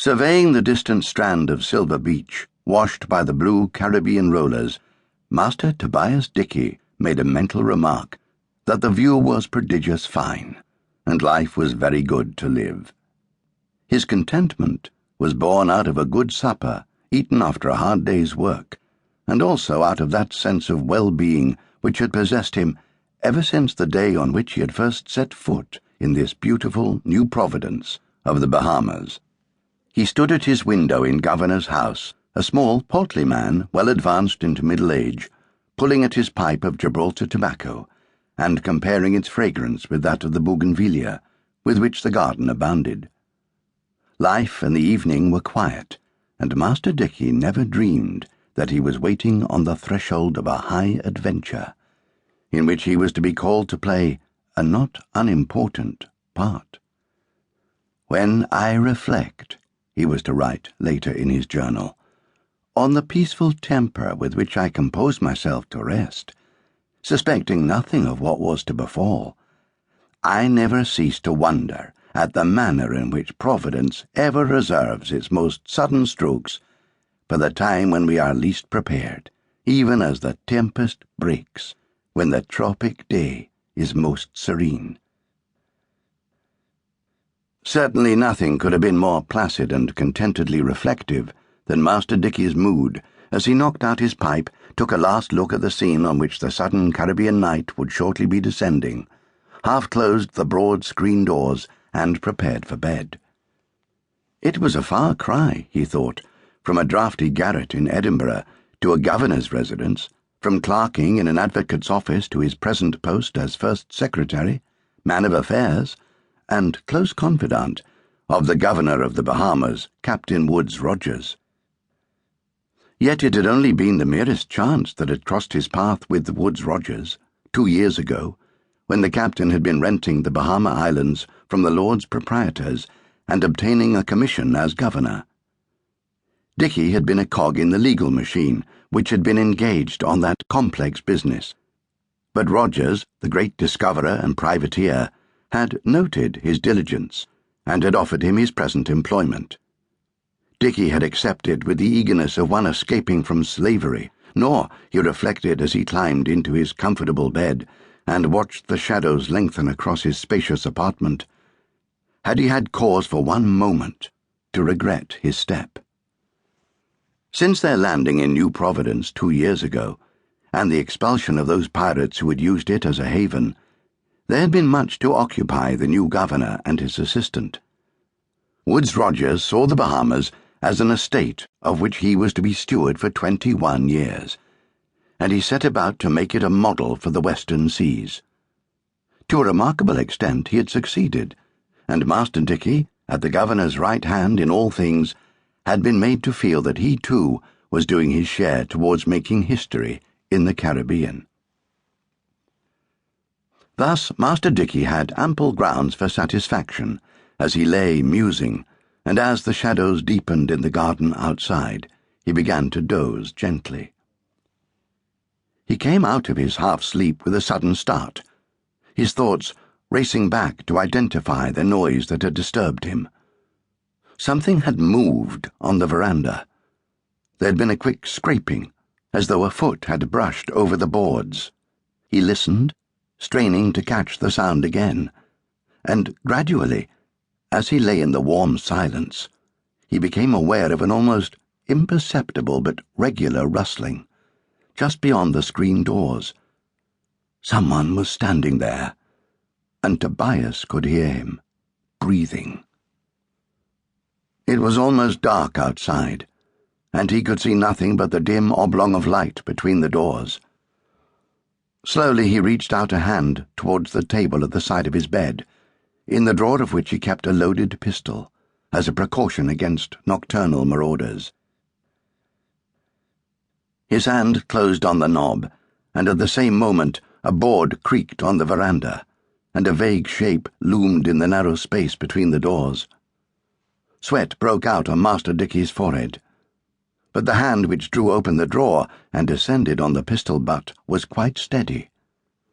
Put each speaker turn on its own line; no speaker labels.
Surveying the distant strand of Silver Beach, washed by the blue Caribbean rollers, Master Tobias Dickey made a mental remark that the view was prodigious fine, and life was very good to live. His contentment was born out of a good supper eaten after a hard day's work, and also out of that sense of well-being which had possessed him ever since the day on which he had first set foot in this beautiful New Providence of the Bahamas. He stood at his window in Governor's house, a small, portly man, well advanced into middle age, pulling at his pipe of Gibraltar tobacco, and comparing its fragrance with that of the bougainvillea, with which the garden abounded. Life and the evening were quiet, and Master Dickey never dreamed that he was waiting on the threshold of a high adventure, in which he was to be called to play a not unimportant part. "When I reflect," he was to write later in his journal, "on the peaceful temper with which I composed myself to rest, suspecting nothing of what was to befall, I never cease to wonder at the manner in which Providence ever reserves its most sudden strokes for the time when we are least prepared, even as the tempest breaks when the tropic day is most serene." Certainly nothing could have been more placid and contentedly reflective than Master Dickey's mood as he knocked out his pipe, took a last look at the scene on which the sudden Caribbean night would shortly be descending, half-closed the broad screen doors, and prepared for bed. It was a far cry, he thought, from a draughty garret in Edinburgh to a governor's residence, from clerking in an advocate's office to his present post as first secretary, man of affairs, and close confidant of the governor of the Bahamas, Captain Woodes Rogers. Yet it had only been the merest chance that had crossed his path with Woodes Rogers 2 years ago, when the captain had been renting the Bahama Islands from the Lords Proprietors and obtaining a commission as governor. Dickey had been a cog in the legal machine which had been engaged on that complex business, but Rogers, the great discoverer and privateer, had noted his diligence and had offered him his present employment. Dickey had accepted with the eagerness of one escaping from slavery, nor, he reflected as he climbed into his comfortable bed and watched the shadows lengthen across his spacious apartment, had he had cause for one moment to regret his step. Since their landing in New Providence 2 years ago, and the expulsion of those pirates who had used it as a haven, there had been much to occupy the new governor and his assistant. Woodes Rogers saw the Bahamas as an estate of which he was to be steward for 21 years, and he set about to make it a model for the western seas. To a remarkable extent he had succeeded, and Master Dickey, at the governor's right hand in all things, had been made to feel that he too was doing his share towards making history in the Caribbean. Thus Master Dickey had ample grounds for satisfaction as he lay musing, and as the shadows deepened in the garden outside, he began to doze gently. He came out of his half-sleep with a sudden start, his thoughts racing back to identify the noise that had disturbed him. Something had moved on the veranda. There had been a quick scraping, as though a foot had brushed over the boards. He listened, straining to catch the sound again, and gradually, as he lay in the warm silence, he became aware of an almost imperceptible but regular rustling, just beyond the screen doors. Someone was standing there, and Tobias could hear him, breathing. It was almost dark outside, and he could see nothing but the dim oblong of light between the doors. Slowly he reached out a hand towards the table at the side of his bed, in the drawer of which he kept a loaded pistol, as a precaution against nocturnal marauders. His hand closed on the knob, and at the same moment a board creaked on the veranda, and a vague shape loomed in the narrow space between the doors. Sweat broke out on Master Dickey's forehead, but the hand which drew open the drawer and descended on the pistol butt was quite steady.